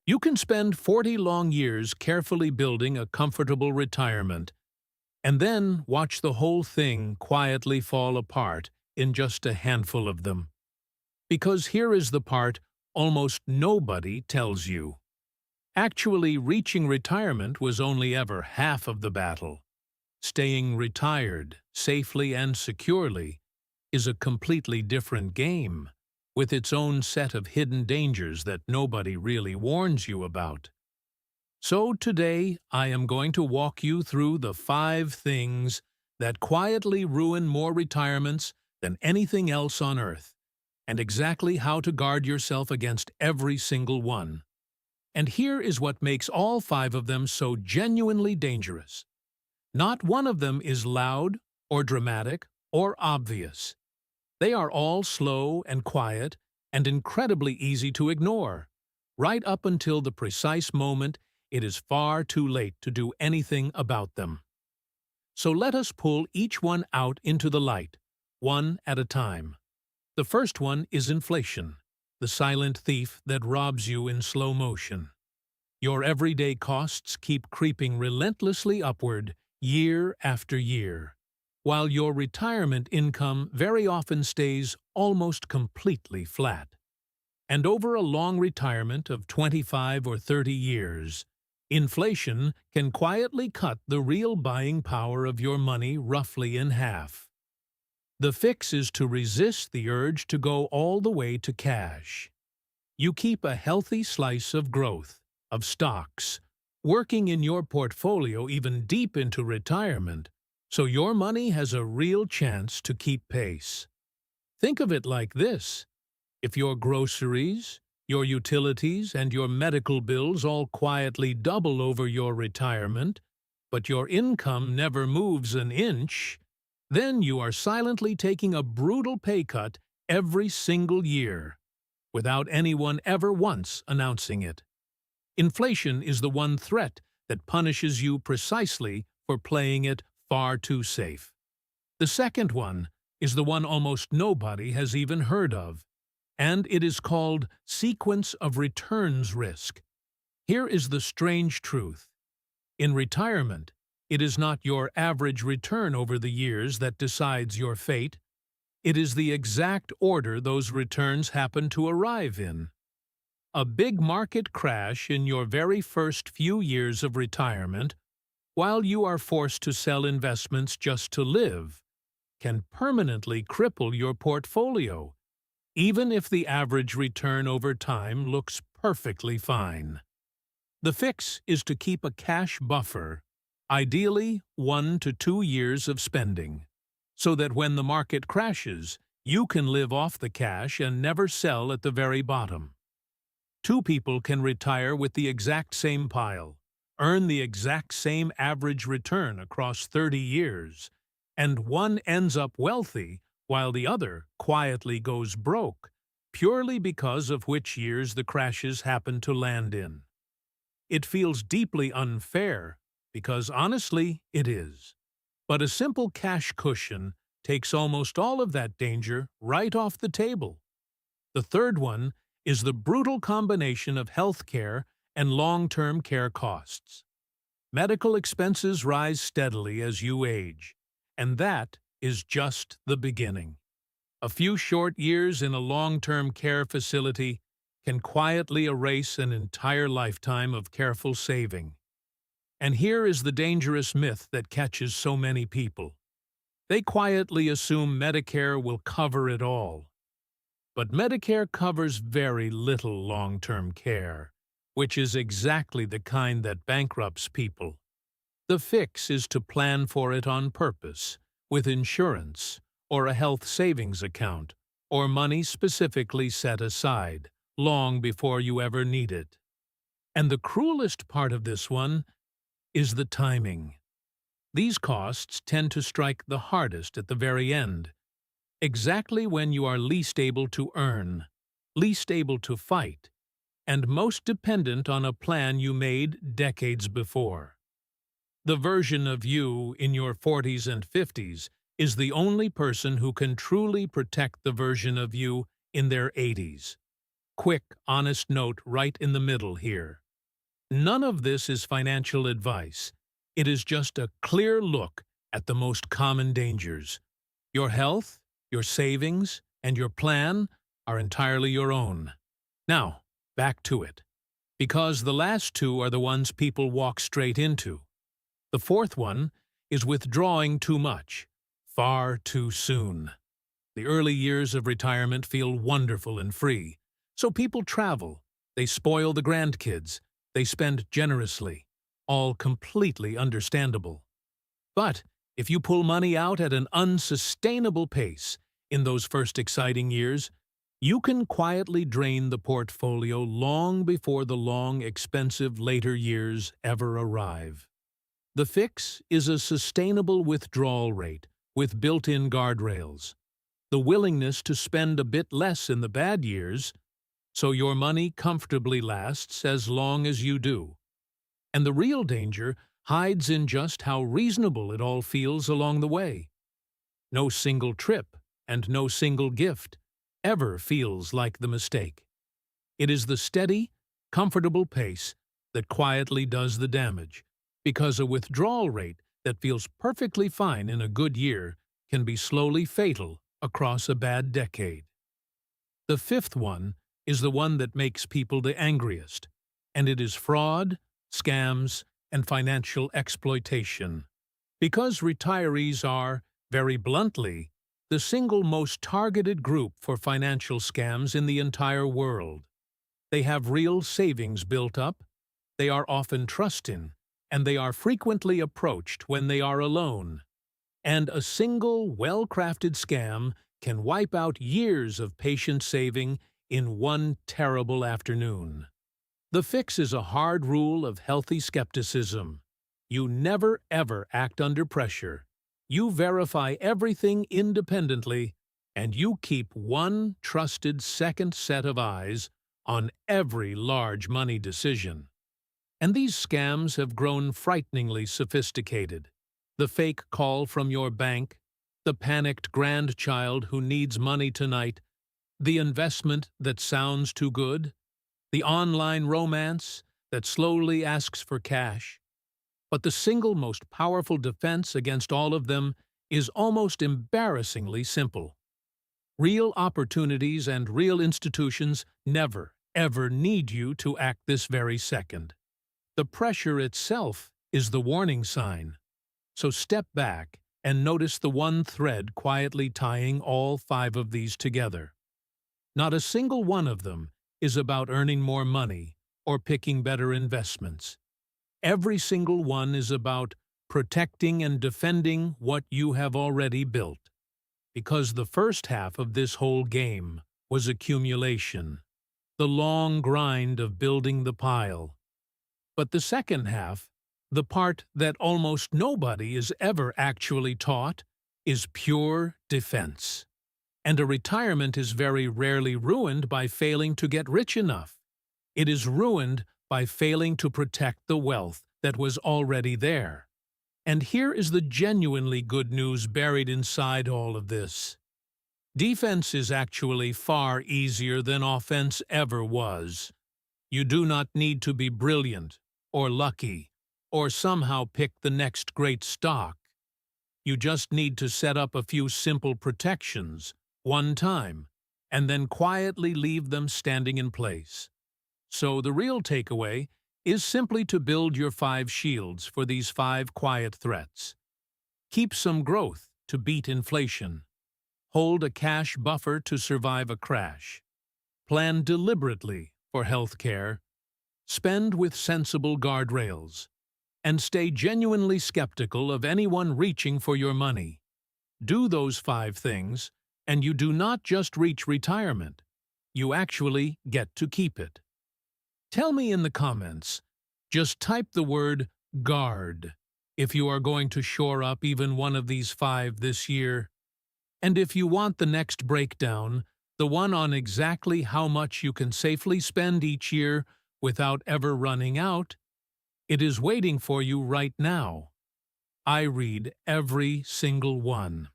You can spend 40 long years carefully building a comfortable retirement, and then watch the whole thing quietly fall apart in just a handful of them. Because here is the part almost nobody tells you. Actually, reaching retirement was only ever half of the battle. Staying retired, safely and securely, is a completely different game, with its own set of hidden dangers that nobody really warns you about. So today, I am going to walk you through the 5 things that quietly ruin more retirements than anything else on earth, and exactly how to guard yourself against every single one. And here is what makes all 5 of them so genuinely dangerous. Not one of them is loud, or dramatic, or obvious. They are all slow and quiet, and incredibly easy to ignore, right up until the precise moment it is far too late to do anything about them. So let us pull each one out into the light, one at a time. The first one is inflation, the silent thief that robs you in slow motion. Your everyday costs keep creeping relentlessly upward, year after year, while your retirement income very often stays almost completely flat. And over a long retirement of 25 or 30 years, inflation can quietly cut the real buying power of your money roughly in half. The fix is to resist the urge to go all the way to cash. You keep a healthy slice of growth, of stocks, working in your portfolio even deep into retirement, so your money has a real chance to keep pace. Think of it like this. If your groceries, your utilities, and your medical bills all quietly double over your retirement, but your income never moves an inch, then you are silently taking a brutal pay cut every single year, without anyone ever once announcing it. Inflation is the one threat that punishes you precisely for playing it far too safe. The second one is the one almost nobody has even heard of, and it is called sequence of returns risk. Here is the strange truth. In retirement, it is not your average return over the years that decides your fate. It is the exact order those returns happen to arrive in. A big market crash in your very first few years of retirement, while you are forced to sell investments just to live, can permanently cripple your portfolio, even if the average return over time looks perfectly fine. The fix is to keep a cash buffer, ideally 1 to 2 years of spending, so that when the market crashes, you can live off the cash and never sell at the very bottom. 2 people can retire with the exact same pile, earn the exact same average return across 30 years, and one ends up wealthy while the other quietly goes broke, purely because of which years the crashes happen to land in. It feels deeply unfair, because honestly, it is. But a simple cash cushion takes almost all of that danger right off the table. The third one is the brutal combination of health care and long-term care costs. Medical expenses rise steadily as you age, and that is just the beginning. A few short years in a long-term care facility can quietly erase an entire lifetime of careful saving. And here is the dangerous myth that catches so many people. They quietly assume Medicare will cover it all. But Medicare covers very little long-term care, which is exactly the kind that bankrupts people. The fix is to plan for it on purpose, with insurance, or a health savings account, or money specifically set aside, long before you ever need it. And the cruelest part of this one is the timing. These costs tend to strike the hardest at the very end, exactly when you are least able to earn, least able to fight, and most dependent on a plan you made decades before. The version of you in your 40s and 50s is the only person who can truly protect the version of you in their 80s. quick, honest note right in the middle here. None of this is financial advice. It is just a clear look at the most common dangers. Your health, your savings, and your plan are entirely your own. Now, back to it. Because the last two are the ones people walk straight into. The fourth one is withdrawing too much, far too soon. The early years of retirement feel wonderful and free, so people travel, they spoil the grandkids, they spend generously, all completely understandable. But if you pull money out at an unsustainable pace in those first exciting years, you can quietly drain the portfolio long before the long, expensive later years ever arrive. The fix is a sustainable withdrawal rate with built-in guardrails, the willingness to spend a bit less in the bad years so your money comfortably lasts as long as you do. And the real danger hides in just how reasonable it all feels along the way. No single trip and no single gift ever feels like the mistake. It is the steady, comfortable pace that quietly does the damage, because a withdrawal rate that feels perfectly fine in a good year can be slowly fatal across a bad decade. The fifth one is the one that makes people the angriest, and it is fraud, scams, and financial exploitation. Because retirees are, very bluntly, the single most targeted group for financial scams in the entire world. They have real savings built up, they are often trusted, and they are frequently approached when they are alone. And a single, well-crafted scam can wipe out years of patient saving in one terrible afternoon. The fix is a hard rule of healthy skepticism. You never ever act under pressure. You verify everything independently, and you keep one trusted second set of eyes on every large money decision. And these scams have grown frighteningly sophisticated. The fake call from your bank, the panicked grandchild who needs money tonight, the investment that sounds too good, the online romance that slowly asks for cash. But the single most powerful defense against all of them is almost embarrassingly simple. Real opportunities and real institutions never, ever need you to act this very second. The pressure itself is the warning sign. So step back and notice the one thread quietly tying all five of these together. Not a single one of them is about earning more money or picking better investments. Every single one is about protecting and defending what you have already built. Because the first half of this whole game was accumulation, the long grind of building the pile. But the second half, the part that almost nobody is ever actually taught, is pure defense. And a retirement is very rarely ruined by failing to get rich enough. It is ruined by failing to protect the wealth that was already there. And here is the genuinely good news buried inside all of this. Defense is actually far easier than offense ever was. You do not need to be brilliant, or lucky, or somehow pick the next great stock. You just need to set up a few simple protections, one time, and then quietly leave them standing in place. So the real takeaway is simply to build your 5 shields for these 5 quiet threats. Keep some growth to beat inflation. Hold a cash buffer to survive a crash. Plan deliberately for health care. Spend with sensible guardrails. And stay genuinely skeptical of anyone reaching for your money. Do those 5 things, and you do not just reach retirement. You actually get to keep it. Tell me in the comments, just type the word guard if you are going to shore up even one of these 5 this year. And if you want the next breakdown, the one on exactly how much you can safely spend each year without ever running out, it is waiting for you right now. I read every single one.